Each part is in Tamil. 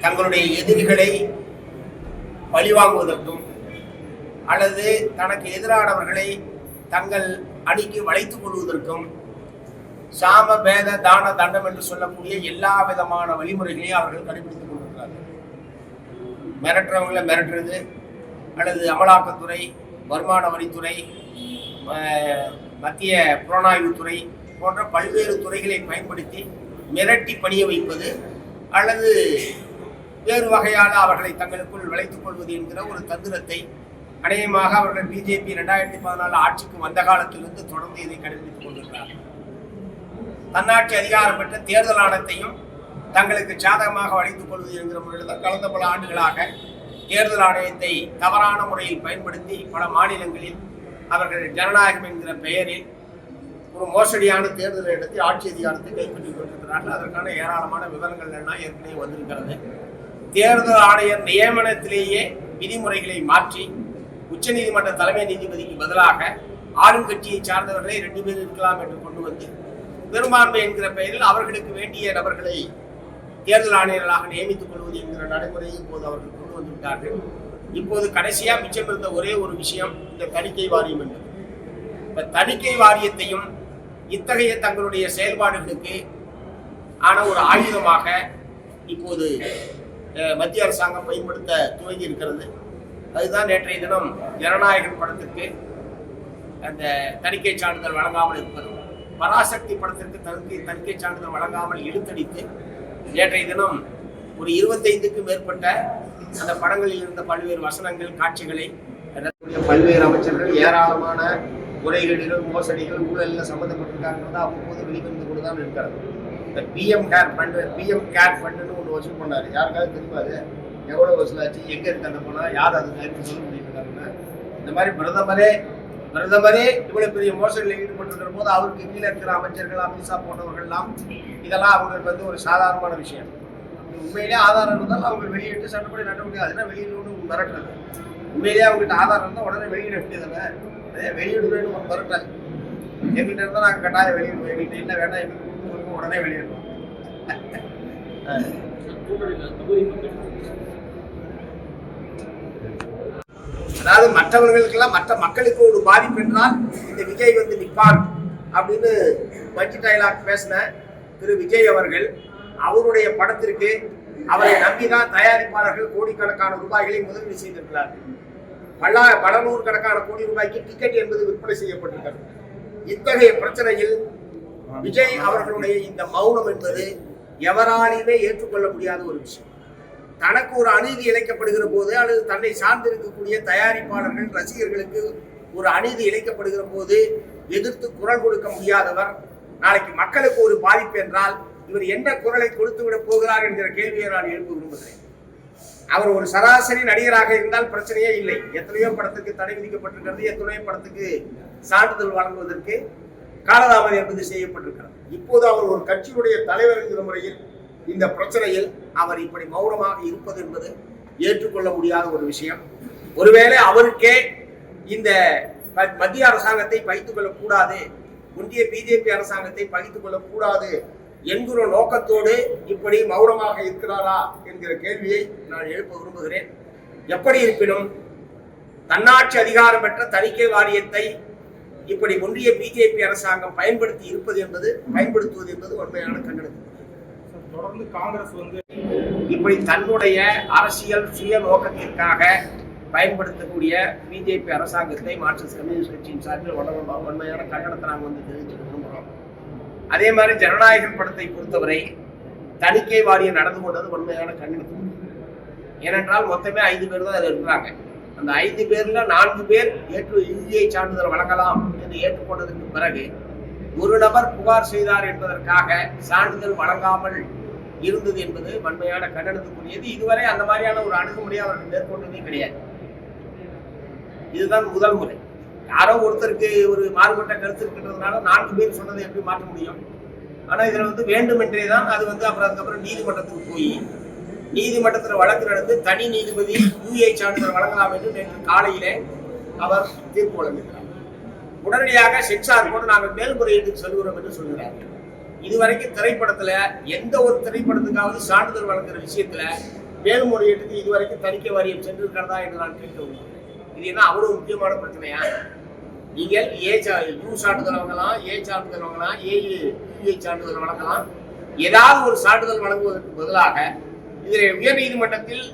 தங்களுடைய எதிரிகளை பழிவாங்குவதற்கும் அல்லது தனக்கு எதிரானவர்களை தங்கள் அணிக்கு வளைத்துக் கொள்வதற்கும் சாம பேத தான தண்டம் என்று சொல்லக்கூடிய எல்லா விதமான வழிமுறைகளையும் அவர்கள் கடைபிடித்துக் கொண்டிருக்கிறார்கள். மிரட்டுறவங்களை மிரட்டுறது அல்லது அமலாக்கத்துறை, வருமான வரித்துறை, மத்திய புலனாய்வுத்துறை போன்ற பல்வேறு துறைகளை பயன்படுத்தி மிரட்டி பணிய வைப்பது அல்லது வேறு வகையான அவர்களை தங்களுக்குள் விளைத்துக் கொள்வது என்கிற ஒரு தந்திரத்தை அநேகமாக அவர்கள் பிஜேபி 2014 ஆட்சிக்கு வந்த காலத்திலிருந்து தொடர்ந்து இதை கடைபிடித்துக் கொண்டிருக்கிறார்கள். தன்னாட்சி அதிகாரம் பெற்ற தேர்தல் ஆணையத்தையும் தங்களுக்கு சாதகமாக வளைத்துக் கொள்வது என்கிற முறையில் தான் கடந்த பல ஆண்டுகளாக தேர்தல் ஆணையத்தை தவறான முறையில் பயன்படுத்தி பல மாநிலங்களில் அவர்கள் ஜனநாயகம் என்கிற பெயரில் ஒரு மோசடியான தேர்தலை நடத்தி ஆட்சி அதிகாரத்தை கைப்பற்றிக் கொண்டிருக்கிறார்கள். அதற்கான ஏராளமான விவரங்கள் எல்லாம் ஏற்கனவே வந்திருக்கிறது. தேர்தல் ஆணையர் நியமனத்திலேயே விதிமுறைகளை மாற்றி உச்சநீதிமன்ற தலைமை நீதிபதிக்கு பதிலாக ஆளும் கட்சியை சார்ந்தவர்களை 2 பேர் இருக்கலாம் என்று கொண்டு வந்து பெரும்பான்மை என்கிற பெயரில் அவர்களுக்கு வேண்டிய நபர்களை தேர்தல் ஆணையர்களாக நியமித்துக் கொள்வது என்கிற நடைமுறையை இப்போது அவர்கள் கொண்டு வந்துவிட்டார்கள். இப்போது கடைசியா மிச்சம் இருந்த ஒரே ஒரு விஷயம் இந்த தணிக்கை வாரியம் என்று. இப்ப தணிக்கை வாரியத்தையும் இத்தகைய தங்களுடைய செயல்பாடுகளுக்கு ஆன ஒரு ஆயுதமாக இப்போது மத்திய அரசாங்கம் பயன்படுத்த துவங்கி இருக்கிறது. அதுதான் நேற்றைய தினம் ஜனநாயகன் படத்திற்கு அந்த தணிக்கை சான்றிதழ் வழங்காமல் இருப்பதும், பராசக்தி படத்திற்கு தணிக்கை சான்றிதழ் வழங்காமல் இழுத்தடித்து நேற்றைய தினம் ஒரு 25க்கும் மேற்பட்ட அந்த படங்களில் இருந்த பல்வேறு வசனங்கள், காட்சிகளை பல்வேறு அமைச்சர்கள் ஏராளமான முறைகேடுகள், மோசடிகள், ஊழலில் சம்மந்தப்பட்டிருக்காங்கிறதா அவ்வப்போது வெளிவந்து கொண்டு தான் இருக்கிறது. இந்த பிஎம் கேர் ஃபண்டுன்னு ஒன்று வசூல் பண்ணார். யாருக்காவது தெரியாது எவ்வளோ வசூலாச்சு, எங்கே இருக்கு அந்த பணம், யார் அது சொல்ல முடியுங்க. இந்த மாதிரி பிரதமரே இவ்வளவு பெரிய மோசடியில் ஈடுபட்டிருக்கிற போது அவருக்கு கீழே இருக்கிற அமைச்சர்கள், அமித்ஷா போன்றவர்கள்லாம் இதெல்லாம் அவங்களுக்கு ஒரு சாதாரணமான விஷயம். உண்மையிலேயே ஆதாரம் இருந்தால் அவங்க வெளியிட்டு சட்டப்படி நடவடிக்கை, அதெல்லாம் வெளியிடணும்னு மிரட்டுறது. உண்மையிலேயே அவங்ககிட்ட ஆதாரம் இருந்தால் உடனே வெளியிட வேண்டியதானே, அதே வெளியிடுவேன்னு மிரட்டாது. எங்கிட்ட இருந்தால் நாங்கள் கட்டாயம் வெளியிடுவோம், எங்கிட்ட இல்லை வேண்டாம் எங்களுக்கு உடனே வெளியிடுவோம். அதாவது மற்றவர்களுக்கெல்லாம், மற்ற மக்களுக்கு ஒரு பாதிப்பு என்றால் இந்த விஜய் வந்து நிற்பான் அப்படின்னு பட்ஜெட் டைலாக் பேசின திரு விஜய் அவர்கள் அவருடைய படத்திற்கு அவரை நம்பிதான் தயாரிப்பாளர்கள் கோடிக்கணக்கான ரூபாய்களை முதலீடு செய்திருக்கிறார்கள். பல நூறுக்கணக்கான கோடி ரூபாய்க்கு டிக்கெட் என்பது விற்பனை செய்யப்பட்டிருக்கிறது. இத்தகைய பிரச்சனையில் விஜய் அவர்களுடைய இந்த மௌனம் என்பது எவராலுமே ஏற்றுக்கொள்ள முடியாத ஒரு விஷயம். தனக்கு ஒரு அநீதி இழைக்கப்படுகிற போது அல்லது தன்னை சார்ந்திருக்கக்கூடிய தயாரிப்பாளர்கள், ரசிகர்களுக்கு ஒரு அநீதி இழைக்கப்படுகிற போது எதிர்த்து குரல் கொடுக்க முடியாதவர் நாளைக்கு மக்களுக்கு ஒரு பாதிப்பு என்றால் இவர் எந்த குரலை கொடுத்து விட போகிறார் என்கிற கேள்வியை நான் எழுப்ப விரும்புகிறேன். அவர் ஒரு சராசரி நடிகராக இருந்தால் பிரச்சனையே இல்லை. எத்தனையோ படத்துக்கு தடை விதிக்கப்பட்டிருக்கிறது, எத்தனையோ படத்துக்கு சான்றிதழ் வழங்குவதற்கு காலதாமதம் என்பது செய்யப்பட்டிருக்கிறது. இப்போது அவர் ஒரு கட்சியுடைய தலைவர் என்கிற முறையில் இந்த பிரச்சனையில் அவர் இப்படி மௌனமாக இருப்பது என்பது ஏற்றுக்கொள்ள முடியாத ஒரு விஷயம். ஒருவேளை அவருக்கே இந்த மத்திய அரசாங்கத்தை பகித்துக் கொள்ளக்கூடாது, ஒன்றிய பிஜேபி அரசாங்கத்தை பகித்துக் கொள்ளக்கூடாது என்கிற நோக்கத்தோடு இப்படி மௌனமாக இருக்கிறாரா என்கிற கேள்வியை நான் எழுப்ப விரும்புகிறேன். எப்படி இருப்பினும் தன்னாட்சி அதிகாரம் பெற்ற தணிக்கை வாரியத்தை இப்படி ஒன்றிய பிஜேபி அரசாங்கம் பயன்படுத்துவது என்பது உண்மையான கண்டனம். தொடர்ந்து காங்கிரஸ் வந்து இப்படி தன்னுடைய அரசியல் சுய நோக்கத்திற்காக பயன்படுத்தக்கூடிய பிஜேபி அரசாங்கத்தை மார்க்சிஸ்ட் கம்யூனிஸ்ட் கட்சியின் சார்பில் உண்மையான கண்டனத்தை நாங்கள் தெரிவிச்சுக்க விரும்புகிறோம். அதே மாதிரி ஜனநாயகன் படத்தை பொறுத்தவரை தணிக்கை வாரியம் நடந்து கொண்டது உண்மையான கண்டனம். ஏனென்றால் மொத்தமே 5 பேர் தான் அதில் இருக்கிறாங்க. அந்த 5 பேர்ல 4 பேர் இந்தியை சான்றிதழ் வழங்கலாம் என்று ஏற்றுக்கொண்டதற்கு பிறகு ஒரு நபர் புகார் செய்தார் என்பதற்காக சான்றிதழ் வழங்காமல் இருந்தது என்பது வன்மையான கண்டனத்துக்குரியது. இதுவரை அந்த மாதிரியான ஒரு அணுகுமுறையை அவர்கள் மேற்கொண்டதே கிடையாது. இதுதான் முதல் முறை. யாரோ ஒருத்தருக்கு ஒரு மாறுபட்ட கருத்து இருக்கின்றதுனால 4 பேர் சொன்னதை எப்படி மாற்ற முடியும்? ஆனா இதுல வேண்டுமென்றே தான் அது அதுக்கப்புறம் நீதிமன்றத்துக்கு போய் நீதிமன்றத்தில் வழக்கு நடந்து தனி நீதிபதி யூஏ சான்றிதழ் வழங்கலாம் என்று நேற்று காலையிலே அவர் தீர்ப்பு வழங்குகிறார். உடனடியாக சென்சார் கூட நாங்கள் மேல்முறையீட்டுக்கு செல்கிறோம் என்று சொல்கிறார்கள். இதுவரைக்கும் திரைப்படத்துல எந்த ஒரு திரைப்படத்துக்காவது சான்றிதழ் வழங்குற விஷயத்துல மேல்முறையீட்டுக்கு இதுவரைக்கும் தணிக்கை வாரியம் சென்றிருக்கிறதா என்று நான் கேட்கிறேன். இது என்ன அவ்வளவு முக்கியமான பிரச்சனையா? நீங்கள் யூ சான்றிதழ் வாங்கலாம், ஏ சான்றிதழ் வாங்கலாம், ஏஐ சான்றிதழ் வழங்கலாம். ஏதாவது ஒரு சான்றிதழ் வழங்குவதற்கு பதிலாக இதில் உயர் நீதிமன்றத்தில்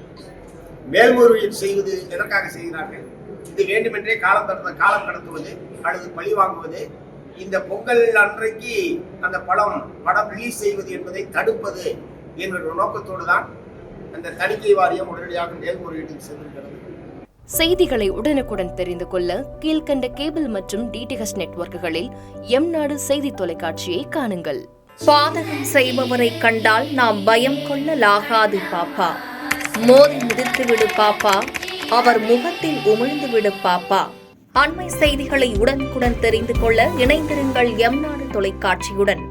மேல்முறையீடு செய்வது எதற்காக செய்கிறார்கள்? இது வேண்டுமென்றே காலம் கடத்துவது அல்லது பழி வாங்குவது, இந்த பொங்கல் அன்றைக்கு அந்த படம் ரிலீஸ் செய்வது என்பதை தடுப்பது என்ற நோக்கத்தோடு தான் அந்த தணிக்கை வாரியம் உடனடியாக மேல்முறையீட்டுக்கு சென்றிருக்கிறது. செய்திகளை உடனுக்குடன் தெரிந்து கொள்ள கீழ்கண்ட கேபிள் மற்றும் டிடிஹெச் நெட்வொர்க்குகளில் எம்நாடு செய்தி தொலைக்காட்சியை காணுங்கள். பாதகம் செய்பவரை கண்டால் நாம் பயம் கொள்ளலாகாது பாப்பா. மோதி மிதித்துவிடு பாப்பா, அவர் முகத்தில் உமிழ்ந்துவிடு பாப்பா. அண்மை செய்திகளை உடனுக்குடன் தெரிந்து கொள்ள இணைந்திருங்கள் எம்நாடு தொலைக்காட்சியுடன்.